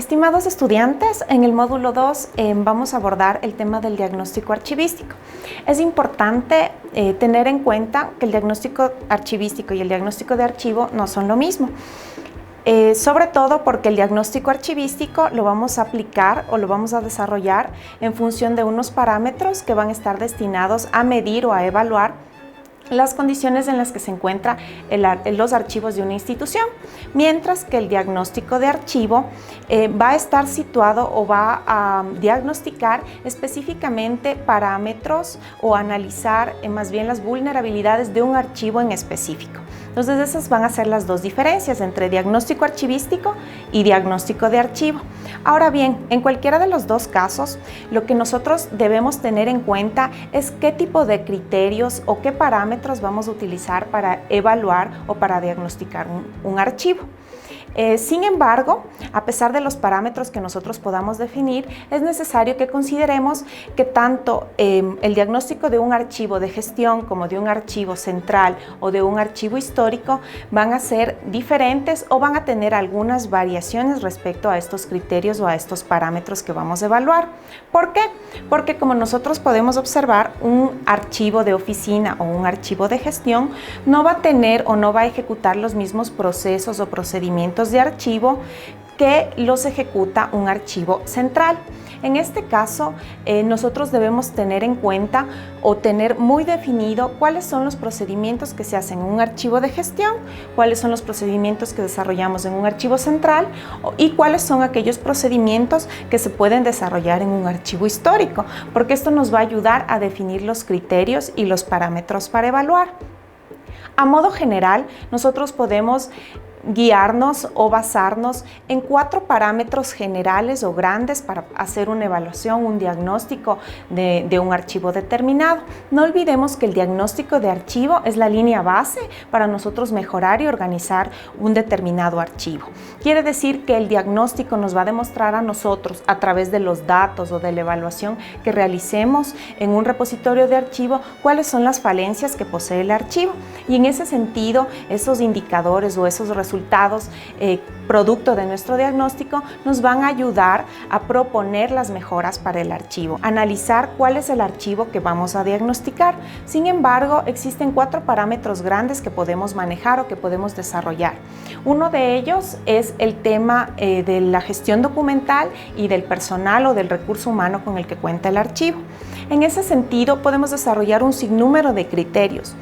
Estimados estudiantes, en el módulo 2 vamos a abordar el tema del diagnóstico archivístico. Es importante tener en cuenta que el diagnóstico archivístico y el diagnóstico de archivo no son lo mismo. Sobre todo porque el diagnóstico archivístico lo vamos a aplicar o lo vamos a desarrollar en función de unos parámetros que van a estar destinados a medir o a evaluar las condiciones en las que se encuentran los archivos de una institución, mientras que el diagnóstico de archivo va a estar situado o va a diagnosticar específicamente parámetros o analizar más bien las vulnerabilidades de un archivo en específico. Entonces esas van a ser las dos diferencias entre diagnóstico archivístico y diagnóstico de archivo. Ahora bien, en cualquiera de los dos casos, lo que nosotros debemos tener en cuenta es qué tipo de criterios o qué parámetros vamos a utilizar para evaluar o para diagnosticar un archivo. Sin embargo, a pesar de los parámetros que nosotros podamos definir, es necesario que consideremos que tanto el diagnóstico de un archivo de gestión como de un archivo central o de un archivo histórico van a ser diferentes o van a tener algunas variaciones respecto a estos criterios o a estos parámetros que vamos a evaluar. ¿Por qué? Porque como nosotros podemos observar, un archivo de oficina o un archivo de gestión no va a tener o no va a ejecutar los mismos procesos o procedimientos de archivo que los ejecuta un archivo central. En este caso, nosotros debemos tener en cuenta o tener muy definido cuáles son los procedimientos que se hacen en un archivo de gestión, cuáles son los procedimientos que desarrollamos en un archivo central y cuáles son aquellos procedimientos que se pueden desarrollar en un archivo histórico, porque esto nos va a ayudar a definir los criterios y los parámetros para evaluar. A modo general, nosotros podemos guiarnos o basarnos en 4 parámetros generales o grandes para hacer una evaluación, un diagnóstico de un archivo determinado. No olvidemos que el diagnóstico de archivo es la línea base para nosotros mejorar y organizar un determinado archivo. Quiere decir que el diagnóstico nos va a demostrar a nosotros, a través de los datos o de la evaluación que realicemos en un repositorio de archivo, cuáles son las falencias que posee el archivo. Y en ese sentido, esos indicadores o esos resultados producto de nuestro diagnóstico nos van a ayudar a proponer las mejoras para el archivo, analizar cuál es el archivo que vamos a diagnosticar. Sin embargo, existen 4 parámetros grandes que podemos manejar o que podemos desarrollar. Uno de ellos es el tema de la gestión documental y del personal o del recurso humano con el que cuenta el archivo. En ese sentido, podemos desarrollar un sinnúmero de criterios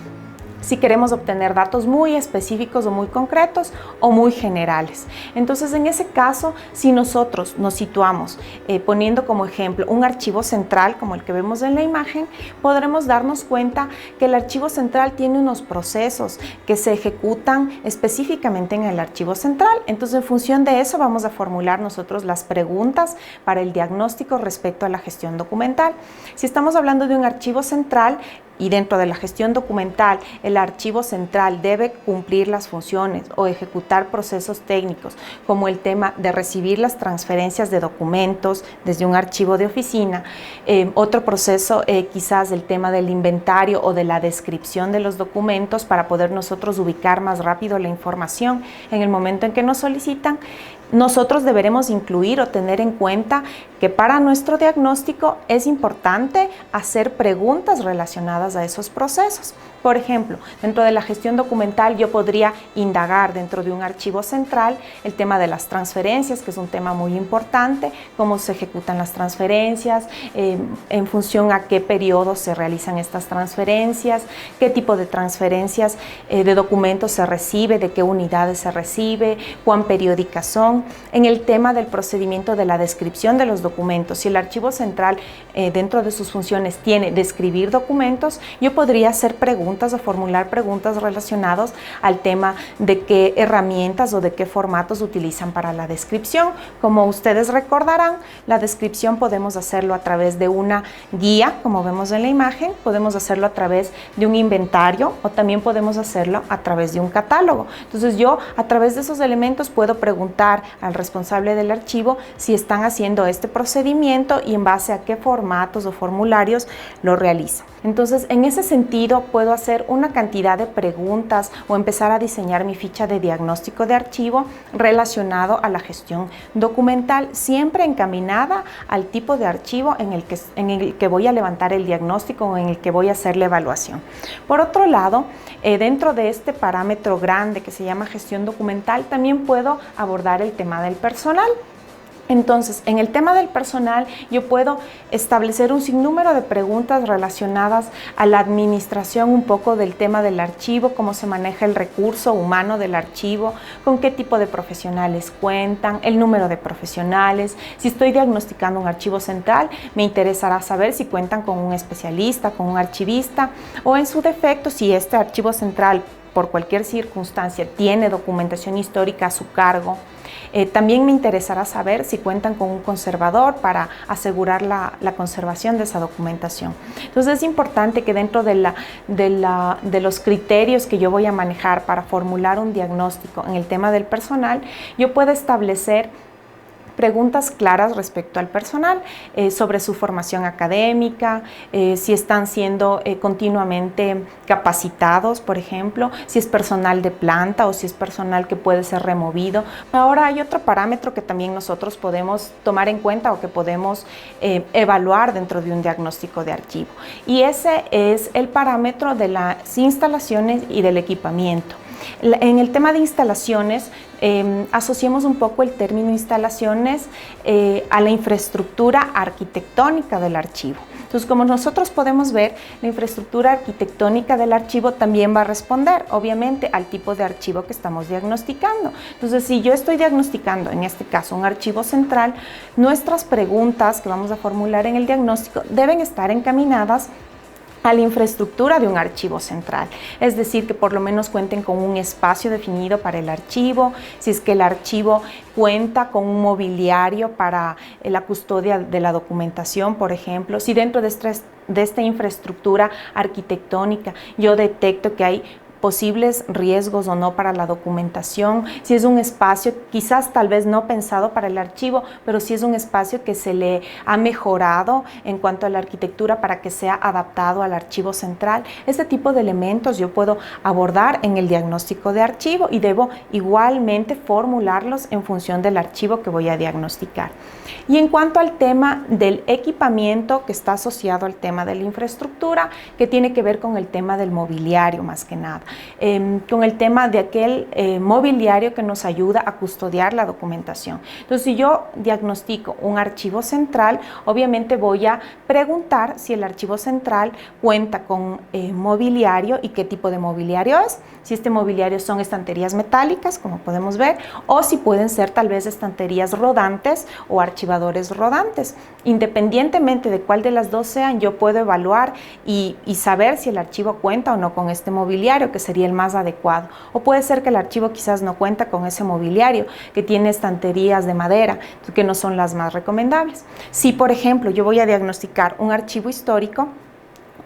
si queremos obtener datos muy específicos o muy concretos o muy generales. Entonces, en ese caso, si nosotros nos situamos poniendo como ejemplo un archivo central como el que vemos en la imagen, podremos darnos cuenta que el archivo central tiene unos procesos que se ejecutan específicamente en el archivo central. Entonces, en función de eso, vamos a formular nosotros las preguntas para el diagnóstico respecto a la gestión documental. Si estamos hablando de un archivo central, y dentro de la gestión documental, el archivo central debe cumplir las funciones o ejecutar procesos técnicos, como el tema de recibir las transferencias de documentos desde un archivo de oficina. Otro proceso, quizás el tema del inventario o de la descripción de los documentos para poder nosotros ubicar más rápido la información en el momento en que nos solicitan. Nosotros deberemos incluir o tener en cuenta que para nuestro diagnóstico es importante hacer preguntas relacionadas a esos procesos. Por ejemplo, dentro de la gestión documental yo podría indagar dentro de un archivo central el tema de las transferencias, que es un tema muy importante, cómo se ejecutan las transferencias, en función a qué periodo se realizan estas transferencias, qué tipo de transferencias de documentos se recibe, de qué unidades se recibe, cuán periódicas son. En el tema del procedimiento de la descripción de los documentos, si el archivo central dentro de sus funciones tiene describir documentos, yo podría hacer preguntas o formular preguntas relacionadas al tema de qué herramientas o de qué formatos utilizan para la descripción. Como ustedes recordarán, la descripción podemos hacerlo a través de una guía, como vemos en la imagen, podemos hacerlo a través de un inventario o también podemos hacerlo a través de un catálogo. Entonces yo a través de esos elementos puedo preguntar al responsable del archivo si están haciendo este procedimiento y en base a qué formatos o formularios lo realiza. Entonces, en ese sentido, puedo hacer una cantidad de preguntas o empezar a diseñar mi ficha de diagnóstico de archivo relacionado a la gestión documental, siempre encaminada al tipo de archivo en el que voy a levantar el diagnóstico o en el que voy a hacer la evaluación. Por otro lado, dentro de este parámetro grande que se llama gestión documental, también puedo abordar el tema del personal. Entonces, en el tema del personal, yo puedo establecer un sinnúmero de preguntas relacionadas a la administración un poco del tema del archivo, cómo se maneja el recurso humano del archivo, con qué tipo de profesionales cuentan, el número de profesionales. Si estoy diagnosticando un archivo central, me interesará saber si cuentan con un especialista, con un archivista, o en su defecto, si este archivo central, por cualquier circunstancia, tiene documentación histórica a su cargo. También me interesará saber si cuentan con un conservador para asegurar la conservación de esa documentación. Entonces es importante que dentro de los criterios que yo voy a manejar para formular un diagnóstico en el tema del personal, yo pueda establecer preguntas claras respecto al personal, sobre su formación académica, si están siendo continuamente capacitados, por ejemplo, si es personal de planta o si es personal que puede ser removido. Ahora hay otro parámetro que también nosotros podemos tomar en cuenta o que podemos evaluar dentro de un diagnóstico de archivo, y ese es el parámetro de las instalaciones y del equipamiento. En el tema de instalaciones, asociemos un poco el término instalaciones a la infraestructura arquitectónica del archivo. Entonces, como nosotros podemos ver, la infraestructura arquitectónica del archivo también va a responder, obviamente, al tipo de archivo que estamos diagnosticando. Entonces, si yo estoy diagnosticando, en este caso, un archivo central, nuestras preguntas que vamos a formular en el diagnóstico deben estar encaminadas a la infraestructura de un archivo central, es decir, que por lo menos cuenten con un espacio definido para el archivo, si es que el archivo cuenta con un mobiliario para la custodia de la documentación, por ejemplo, si dentro de esta infraestructura arquitectónica yo detecto que hay posibles riesgos o no para la documentación, si es un espacio quizás tal vez no pensado para el archivo, pero si es un espacio que se le ha mejorado en cuanto a la arquitectura para que sea adaptado al archivo central. Este tipo de elementos yo puedo abordar en el diagnóstico de archivo y debo igualmente formularlos en función del archivo que voy a diagnosticar. Y en cuanto al tema del equipamiento, que está asociado al tema de la infraestructura, que tiene que ver con el tema del mobiliario más que nada, con el tema de aquel mobiliario que nos ayuda a custodiar la documentación. Entonces, si yo diagnostico un archivo central, obviamente voy a preguntar si el archivo central cuenta con mobiliario y qué tipo de mobiliario es. Si este mobiliario son estanterías metálicas, como podemos ver, o si pueden ser tal vez estanterías rodantes o archivadores rodantes. Independientemente de cuál de las dos sean, yo puedo evaluar y saber si el archivo cuenta o no con este mobiliario, que sería el más adecuado. O puede ser que el archivo quizás no cuenta con ese mobiliario, que tiene estanterías de madera, que no son las más recomendables. Si, por ejemplo, yo voy a diagnosticar un archivo histórico,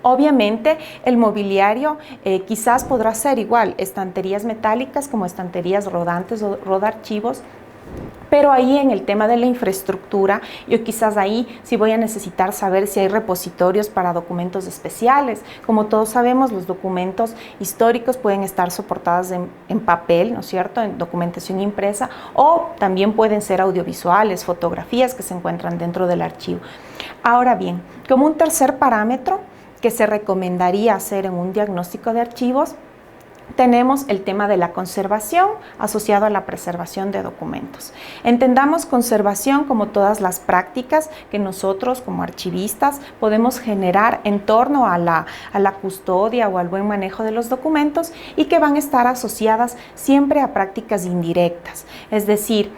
obviamente el mobiliario quizás podrá ser igual, estanterías metálicas como estanterías rodantes o rodarchivos, pero ahí en el tema de la infraestructura, yo quizás ahí sí voy a necesitar saber si hay repositorios para documentos especiales. Como todos sabemos, los documentos históricos pueden estar soportados en papel, ¿no es cierto?, en documentación impresa, o también pueden ser audiovisuales, fotografías que se encuentran dentro del archivo. Ahora bien, como un tercer parámetro que se recomendaría hacer en un diagnóstico de archivos, tenemos el tema de la conservación asociado a la preservación de documentos. Entendamos conservación como todas las prácticas que nosotros como archivistas podemos generar en torno a la custodia o al buen manejo de los documentos, y que van a estar asociadas siempre a prácticas indirectas, es decir,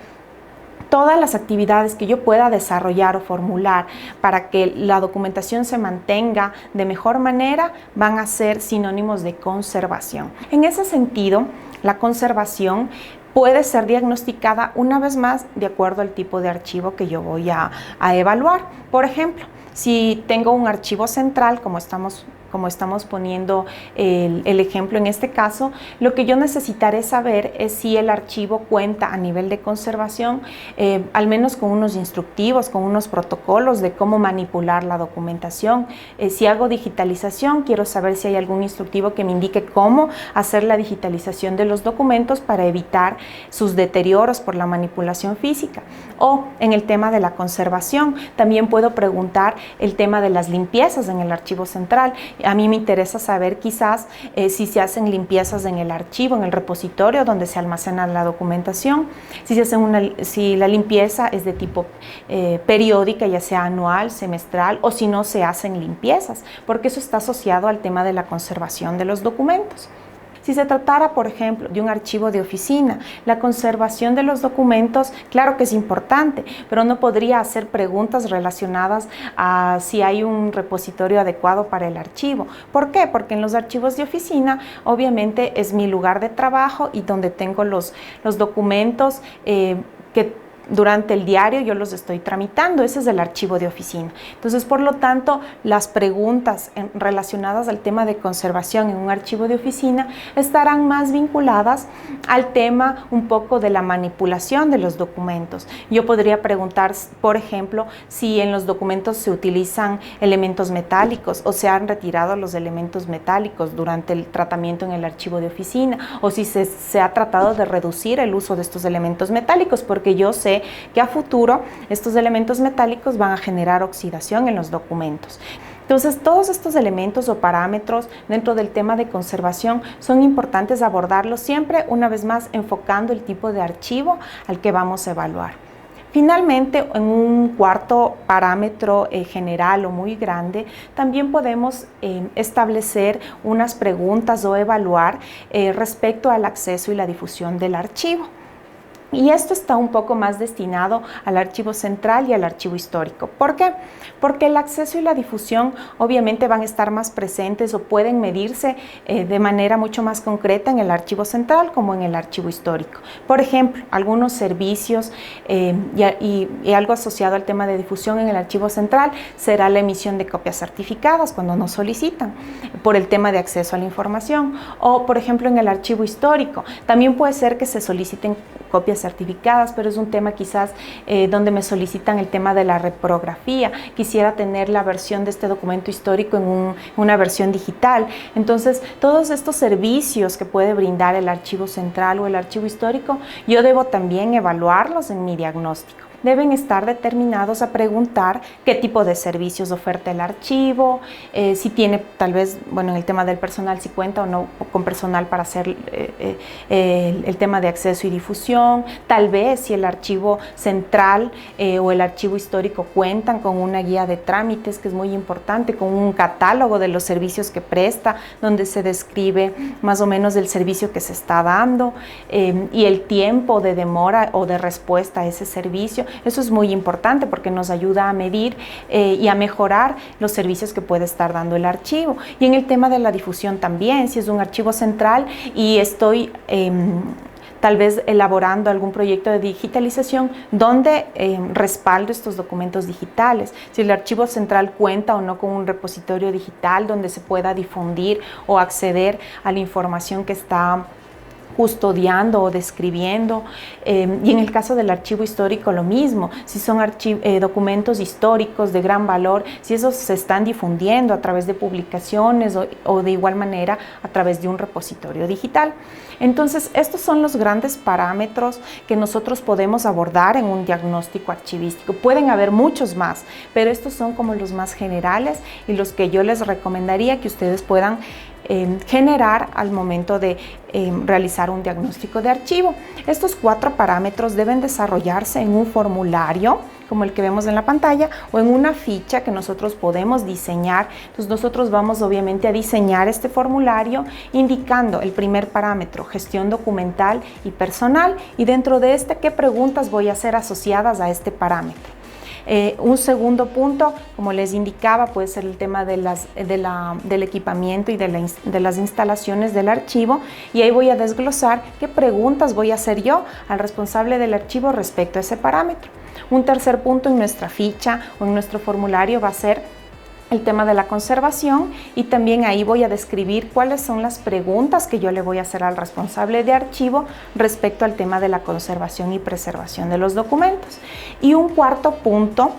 todas las actividades que yo pueda desarrollar o formular para que la documentación se mantenga de mejor manera van a ser sinónimos de conservación. En ese sentido, la conservación puede ser diagnosticada una vez más de acuerdo al tipo de archivo que yo voy a evaluar. Por ejemplo, si tengo un archivo central, como estamos como estamos poniendo el ejemplo en este caso, lo que yo necesitaré saber es si el archivo cuenta a nivel de conservación, al menos con unos instructivos, con unos protocolos de cómo manipular la documentación. Si hago digitalización, quiero saber si hay algún instructivo que me indique cómo hacer la digitalización de los documentos para evitar sus deterioros por la manipulación física. O en el tema de la conservación, también puedo preguntar el tema de las limpiezas en el archivo central. A mí me interesa saber quizás si se hacen limpiezas en el archivo, en el repositorio donde se almacena la documentación, si la limpieza es de tipo periódica, ya sea anual, semestral, o si no se hacen limpiezas, porque eso está asociado al tema de la conservación de los documentos. Si se tratara, por ejemplo, de un archivo de oficina, la conservación de los documentos, claro que es importante, pero no podría hacer preguntas relacionadas a si hay un repositorio adecuado para el archivo. ¿Por qué? Porque en los archivos de oficina, obviamente, es mi lugar de trabajo y donde tengo los documentos que durante el diario yo los estoy tramitando. Ese es el archivo de oficina. Entonces, por lo tanto, las preguntas relacionadas al tema de conservación en un archivo de oficina estarán más vinculadas al tema un poco de la manipulación de los documentos. Yo podría preguntar, por ejemplo, si en los documentos se utilizan elementos metálicos o se han retirado los elementos metálicos durante el tratamiento en el archivo de oficina, o si se ha tratado de reducir el uso de estos elementos metálicos, porque yo sé que a futuro estos elementos metálicos van a generar oxidación en los documentos. Entonces, todos estos elementos o parámetros dentro del tema de conservación son importantes abordarlos siempre, una vez más, enfocando el tipo de archivo al que vamos a evaluar. Finalmente, en un cuarto parámetro general o muy grande, también podemos establecer unas preguntas o evaluar respecto al acceso y la difusión del archivo. Y esto está un poco más destinado al archivo central y al archivo histórico. ¿Por qué? Porque el acceso y la difusión obviamente van a estar más presentes o pueden medirse de manera mucho más concreta en el archivo central como en el archivo histórico. Por ejemplo, algunos servicios y algo asociado al tema de difusión en el archivo central será la emisión de copias certificadas cuando nos solicitan por el tema de acceso a la información. O, por ejemplo, en el archivo histórico, también puede ser que se soliciten copias certificadas, pero es un tema quizás donde me solicitan el tema de la reprografía. Quisiera tener la versión de este documento histórico en una versión digital. Entonces, todos estos servicios que puede brindar el archivo central o el archivo histórico, yo debo también evaluarlos en mi diagnóstico. Deben estar determinados a preguntar qué tipo de servicios oferta el archivo, si tiene tal vez, bueno, en el tema del personal, si cuenta o no con personal para hacer el tema de acceso y difusión, tal vez si el archivo central o el archivo histórico cuentan con una guía de trámites, que es muy importante, con un catálogo de los servicios que presta, donde se describe más o menos el servicio que se está dando y el tiempo de demora o de respuesta a ese servicio. Eso es muy importante porque nos ayuda a medir y a mejorar los servicios que puede estar dando el archivo. Y en el tema de la difusión también, si es un archivo central y estoy tal vez elaborando algún proyecto de digitalización donde respaldo estos documentos digitales. Si el archivo central cuenta o no con un repositorio digital donde se pueda difundir o acceder a la información que está custodiando o describiendo, y en el caso del archivo histórico lo mismo, si son documentos históricos de gran valor, si esos se están difundiendo a través de publicaciones o de igual manera a través de un repositorio digital. Entonces, estos son los grandes parámetros que nosotros podemos abordar en un diagnóstico archivístico. Pueden haber muchos más, pero estos son como los más generales y los que yo les recomendaría que ustedes puedan generar al momento de realizar un diagnóstico de archivo. Estos 4 parámetros deben desarrollarse en un formulario como el que vemos en la pantalla o en una ficha que nosotros podemos diseñar. Entonces nosotros vamos obviamente a diseñar este formulario indicando el primer parámetro, gestión documental y personal, y dentro de este qué preguntas voy a hacer asociadas a este parámetro. Un segundo punto, como les indicaba, puede ser el tema del equipamiento y de las instalaciones del archivo, y ahí voy a desglosar qué preguntas voy a hacer yo al responsable del archivo respecto a ese parámetro. Un tercer punto en nuestra ficha o en nuestro formulario va a ser el tema de la conservación, y también ahí voy a describir cuáles son las preguntas que yo le voy a hacer al responsable de archivo respecto al tema de la conservación y preservación de los documentos. Y un cuarto punto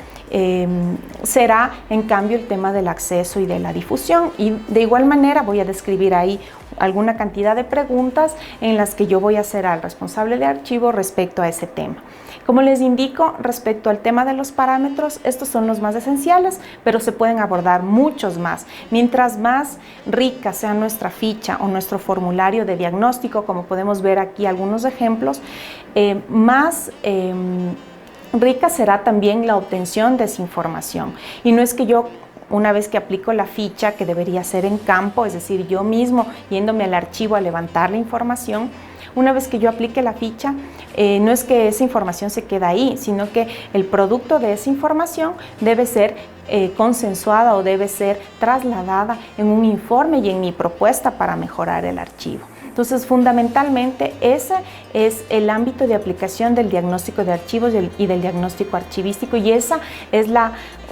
será en cambio el tema del acceso y de la difusión, y de igual manera voy a describir ahí alguna cantidad de preguntas en las que yo voy a hacer al responsable de archivo respecto a ese tema. Como les indico, respecto al tema de los parámetros, estos son los más esenciales, pero se pueden abordar muchos más. Mientras más rica sea nuestra ficha o nuestro formulario de diagnóstico, como podemos ver aquí algunos ejemplos, más rica será también la obtención de esa información. Y no es que yo, una vez que aplico la ficha, que debería ser en campo, es decir, yo mismo yéndome al archivo a levantar la información, una vez que yo aplique la ficha, no es que esa información se quede ahí, sino que el producto de esa información debe ser consensuada o debe ser trasladada en un informe y en mi propuesta para mejorar el archivo. Entonces, fundamentalmente, ese es el ámbito de aplicación del diagnóstico de archivos y del diagnóstico archivístico, y esa es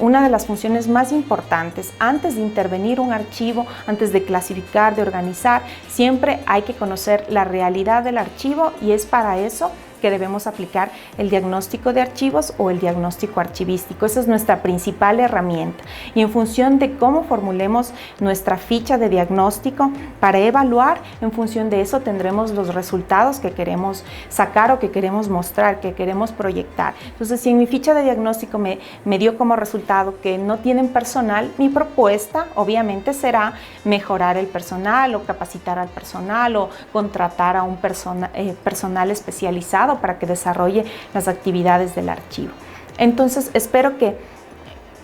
una de las funciones más importantes. Antes de intervenir un archivo, antes de clasificar, de organizar, siempre hay que conocer la realidad del archivo, y es para eso que debemos aplicar el diagnóstico de archivos o el diagnóstico archivístico. Esa es nuestra principal herramienta, y en función de cómo formulemos nuestra ficha de diagnóstico para evaluar, en función de eso tendremos los resultados que queremos sacar o que queremos mostrar, que queremos proyectar. Entonces, si en mi ficha de diagnóstico me dio como resultado que no tienen personal, mi propuesta obviamente será mejorar el personal o capacitar al personal o contratar a un personal especializado para que desarrolle las actividades del archivo. Entonces, espero que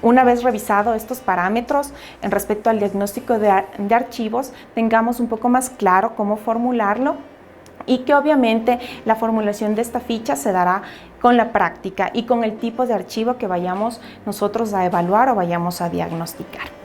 una vez revisado estos parámetros en respecto al diagnóstico de archivos, tengamos un poco más claro cómo formularlo, y que obviamente la formulación de esta ficha se dará con la práctica y con el tipo de archivo que vayamos nosotros a evaluar o vayamos a diagnosticar.